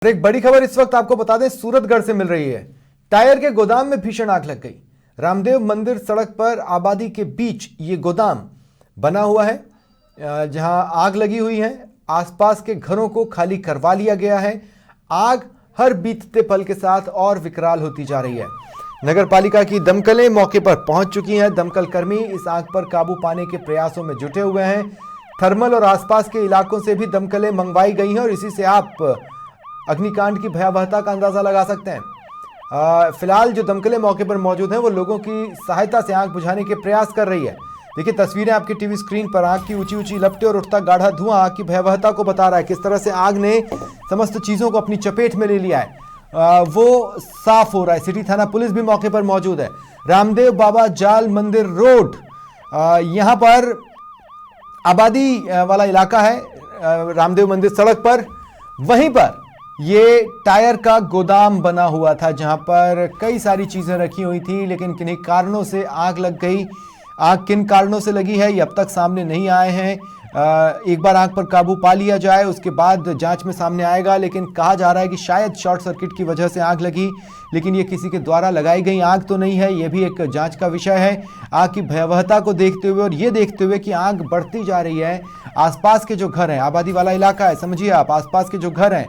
एक बड़ी खबर इस वक्त आपको बता दें, सूरतगढ़ से मिल रही है। टायर के गोदाम में भीषण आग लग गई। रामदेव मंदिर सड़क पर आबादी के बीच ये गोदाम बना हुआ है, जहां आग लगी हुई है। आसपास के घरों को खाली करवा लिया गया है। आग हर बीतते पल के साथ और विकराल होती जा रही है। नगर पालिका की दमकलें मौके पर पहुंच चुकी हैं। दमकल कर्मी इस आग पर काबू पाने के प्रयासों में जुटे हुए हैं। थर्मल और आसपास के इलाकों से भी दमकलें मंगवाई गई हैं और इसी से आप अग्निकांड की भयावहता का अंदाजा लगा सकते हैं। फिलहाल जो दमकलें मौके पर मौजूद हैं वो लोगों की सहायता से आग बुझाने के प्रयास कर रही है। देखिए तस्वीरें आपकी टीवी स्क्रीन पर। आग की ऊंची ऊंची लपटें और उठता गाढ़ा धुआं आग की भयावहता को बता रहा है। किस तरह से आग ने समस्त चीजों को अपनी चपेट में ले लिया है वो साफ हो रहा है। सिटी थाना पुलिस भी मौके पर मौजूद है। रामदेव बाबा जाल मंदिर रोड, यहाँ पर आबादी वाला इलाका है। रामदेव मंदिर सड़क पर वहीं पर ये टायर का गोदाम बना हुआ था, जहां पर कई सारी चीजें रखी हुई थी, लेकिन किन्हीं कारणों से आग लग गई। आग किन कारणों से लगी है ये अब तक सामने नहीं आए हैं। एक बार आग पर काबू पा लिया जाए उसके बाद जांच में सामने आएगा, लेकिन कहा जा रहा है कि शायद शॉर्ट सर्किट की वजह से आग लगी, लेकिन ये किसी के द्वारा लगाई गई आग तो नहीं है। ये भी एक जांच का विषय है। आग की भयावहता को देखते हुए और ये देखते हुए कि आग बढ़ती जा रही है, आसपास के जो घर हैं, आबादी वाला इलाका है, समझिए आप, आसपास के जो घर हैं,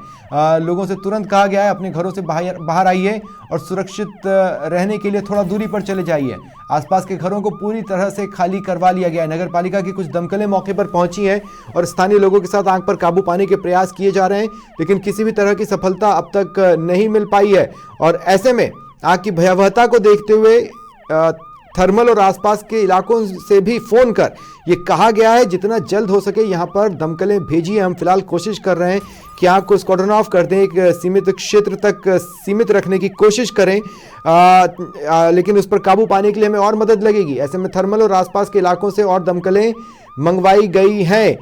लोगों से तुरंत कहा गया है अपने घरों से बाहर आइए और सुरक्षित रहने के लिए थोड़ा दूरी पर चले जाइए। आसपास के घरों को पूरी तरह से खाली करवा लिया गया है। नगर पालिका की कुछ दमकलें मौके पर पहुंची हैं और स्थानीय लोगों के साथ आग पर काबू पाने के प्रयास किए जा रहे हैं, लेकिन किसी भी तरह की सफलता अब तक नहीं मिल पाई है। और ऐसे में आग की भयावहता को देखते हुए थर्मल और आसपास के इलाकों से भी फोन कर ये कहा गया है जितना जल्द हो सके यहाँ पर दमकलें भेजिए। हम फिलहाल कोशिश कर रहे हैं कि आग को स्क्वाड्रन ऑफ कर दें, एक सीमित क्षेत्र तक सीमित रखने की कोशिश करें, लेकिन उस पर काबू पाने के लिए हमें और मदद लगेगी। ऐसे में थर्मल और आसपास के इलाकों से और दमकलें मंगवाई गई हैं।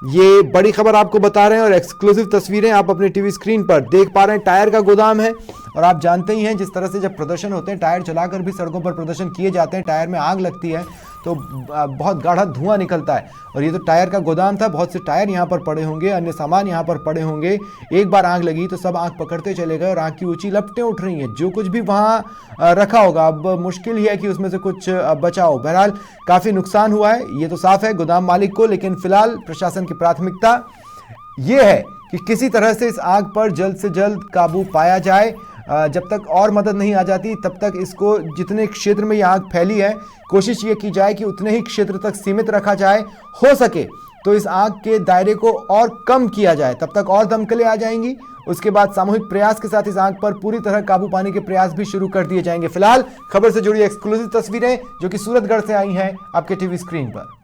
ये बड़ी खबर आपको बता रहे हैं और एक्सक्लूसिव तस्वीरें आप अपने टीवी स्क्रीन पर देख पा रहे हैं। टायर का गोदाम है और आप जानते ही हैं जिस तरह से जब प्रदर्शन होते हैं, टायर जलाकर भी सड़कों पर प्रदर्शन किए जाते हैं, टायर में आग लगती है तो बहुत गाढ़ा धुआं निकलता है। और ये तो टायर का गोदाम था, बहुत से टायर यहाँ पर पड़े होंगे, अन्य सामान यहाँ पर पड़े होंगे। एक बार आग लगी तो सब आग पकड़ते चले गए और आग की ऊंची लपटें उठ रही हैं। जो कुछ भी वहाँ रखा होगा अब मुश्किल ही है कि उसमें से कुछ बचा हो। बहरहाल काफ़ी नुकसान हुआ है, ये तो साफ है गोदाम मालिक को, लेकिन फिलहाल प्रशासन की प्राथमिकता ये है कि किसी तरह से इस आग पर जल्द से जल्द काबू पाया जाए। जब तक और मदद नहीं आ जाती तब तक इसको, जितने क्षेत्र में ये आग फैली है, कोशिश ये की जाए कि उतने ही क्षेत्र तक सीमित रखा जाए। हो सके तो इस आग के दायरे को और कम किया जाए। तब तक और दमकलें आ जाएंगी, उसके बाद सामूहिक प्रयास के साथ इस आग पर पूरी तरह काबू पाने के प्रयास भी शुरू कर दिए जाएंगे। फिलहाल खबर से जुड़ी एक्सक्लूसिव तस्वीरें जो कि सूरतगढ़ से आई हैं आपके टीवी स्क्रीन पर।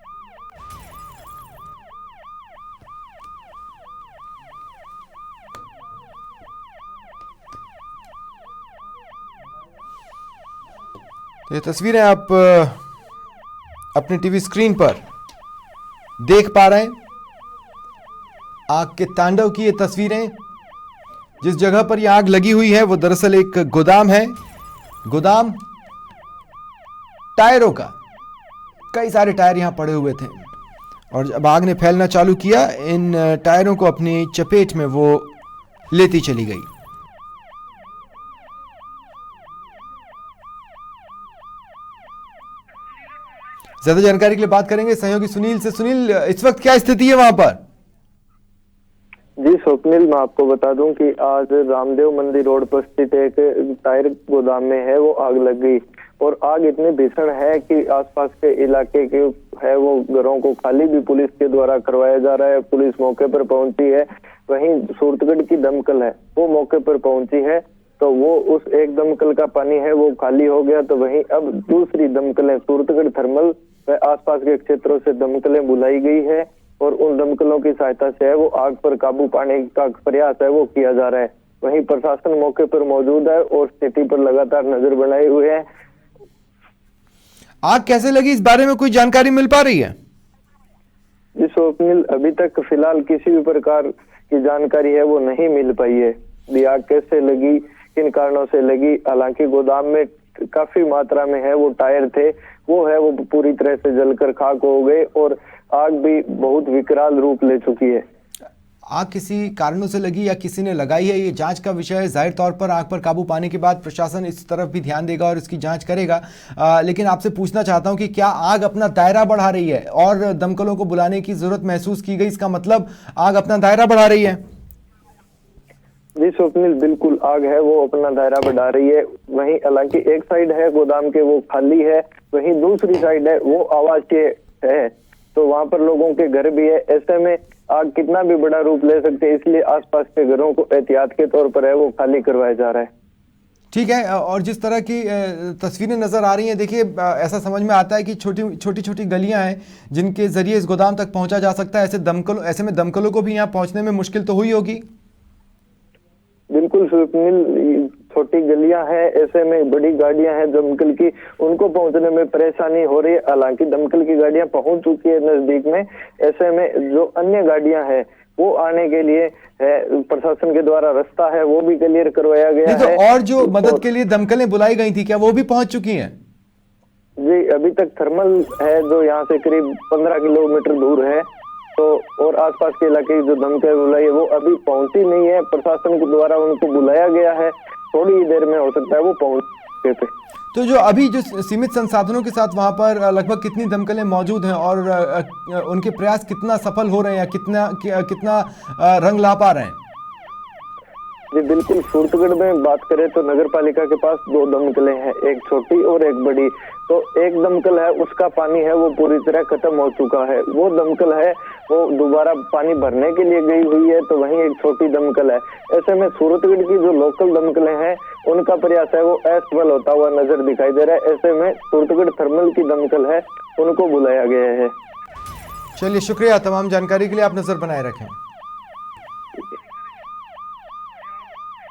ये तस्वीरें आप अपनी टीवी स्क्रीन पर देख पा रहे हैं। आग के तांडव की ये तस्वीरें। जिस जगह पर ये आग लगी हुई है वो दरअसल एक गोदाम है, गोदाम टायरों का। कई सारे टायर यहां पड़े हुए थे और जब आग ने फैलना चालू किया, इन टायरों को अपनी चपेट में वो लेती चली गई। ज्यादा जानकारी के लिए बात करेंगे सहयोगी सुनील से। सुनील, इस वक्त क्या स्थिति है वहां पर? जी स्वप्निल, मैं आपको बता दूं कि आज रामदेव मंदिर रोड पर स्थित एक टायर गोदाम में है वो आग लग गई और आग इतनी भीषण है कि आसपास के इलाके के है वो घरों को खाली भी पुलिस के द्वारा करवाया जा रहा है। पुलिस मौके पर पहुंची है, वहीं सूरतगढ़ की दमकल है वो मौके पर पहुंची है, तो वो उस एक दमकल का पानी है वो खाली हो गया। तो वहीं अब दूसरी दमकलें सूरतगढ़ थर्मल व आसपास के क्षेत्रों से दमकलें बुलाई गई है और उन दमकलों की सहायता से है वो आग पर काबू पाने का प्रयास है वो किया जा रहा है। वहीं प्रशासन मौके पर मौजूद है और स्थिति पर लगातार नजर बनाए हुए है। आग कैसे लगी इस बारे में कोई जानकारी मिल पा रही है? जी स्वप्निल, अभी तक फिलहाल किसी भी प्रकार की जानकारी है वो नहीं मिल पाई है। ये आग कैसे लगी, किन कारणों से लगी। हालांकि गोदाम में काफी मात्रा में है वो टायर थे, वो है वो पूरी तरह से जलकर खाक हो गए और आग भी बहुत विकराल रूप ले चुकी है। आग किसी कारणों से लगी या किसी ने लगाई है, ये जांच का विषय है। जाहिर तौर पर आग पर काबू पाने के बाद प्रशासन इस तरफ भी ध्यान देगा और इसकी जांच करेगा। लेकिन आपसे पूछना चाहता हूं कि क्या आग अपना दायरा बढ़ा रही है और दमकलों को बुलाने की जरूरत महसूस की गई, इसका मतलब आग अपना दायरा बढ़ा रही है? जी स्वप्निल, बिल्कुल आग है वो अपना दायरा बढ़ा रही है। वहीं हालांकि एक साइड है गोदाम के वो खाली है, वहीं दूसरी साइड है वो आवासीय है, तो वहां पर लोगों के घर भी है। ऐसे में आग कितना भी बड़ा रूप ले सकते हैं, इसलिए आसपास के घरों को एहतियात के तौर पर है वो खाली करवाया जा रहा है। ठीक है। और जिस तरह की तस्वीरें नजर आ रही हैं, देखिए ऐसा समझ में आता है कि छोटी छोटी गलियां हैं जिनके जरिए इस गोदाम तक पहुंचा जा सकता है। ऐसे में दमकलों को भी यहाँ पहुंचने में मुश्किल तो हुई होगी। बिल्कुल सुनील, छोटी गलियां हैं, ऐसे में बड़ी गाड़ियां हैं दमकल की, उनको पहुंचने में परेशानी हो रही है। हालांकि दमकल की गाड़ियां पहुंच चुकी है नजदीक में। ऐसे में जो अन्य गाड़ियां हैं वो आने के लिए है, प्रशासन के द्वारा रास्ता है वो भी क्लियर करवाया गया है। और जो मदद के लिए दमकलें बुलाई गई थी, क्या वो भी पहुंच चुकी हैं? जी, अभी तक थर्मल है जो यहाँ से करीब 15 किलोमीटर दूर है, तो और आसपास के इलाके की जो दमकल बुलाई है वो अभी पहुंची नहीं है। प्रशासन के द्वारा उनको बुलाया गया है, थोड़ी ही देर में हो सकता है वो पहुंचे थे। तो जो अभी जो सीमित संसाधनों के साथ वहां पर लगभग कितनी दमकलें मौजूद हैं और उनके प्रयास कितना सफल हो रहे हैं, कितना रंग ला पा रहे हैं? जी बिल्कुल, सूरतगढ़ में बात करें तो नगर पालिका के पास 2 दमकलें हैं, एक छोटी और एक बड़ी। तो एक दमकल है उसका पानी है वो पूरी तरह खत्म हो चुका है, वो दमकल है वो दोबारा पानी भरने के लिए गई हुई है, तो वहीं एक छोटी दमकल है। ऐसे में सूरतगढ़ की जो लोकल दमकलें हैं उनका प्रयास है वो असफल होता हुआ नजर दिखाई दे रहा है। ऐसे में सूरतगढ़ थर्मल की दमकल है उनको बुलाया गया है। चलिए, शुक्रिया तमाम जानकारी के लिए, आप नजर बनाए रखें।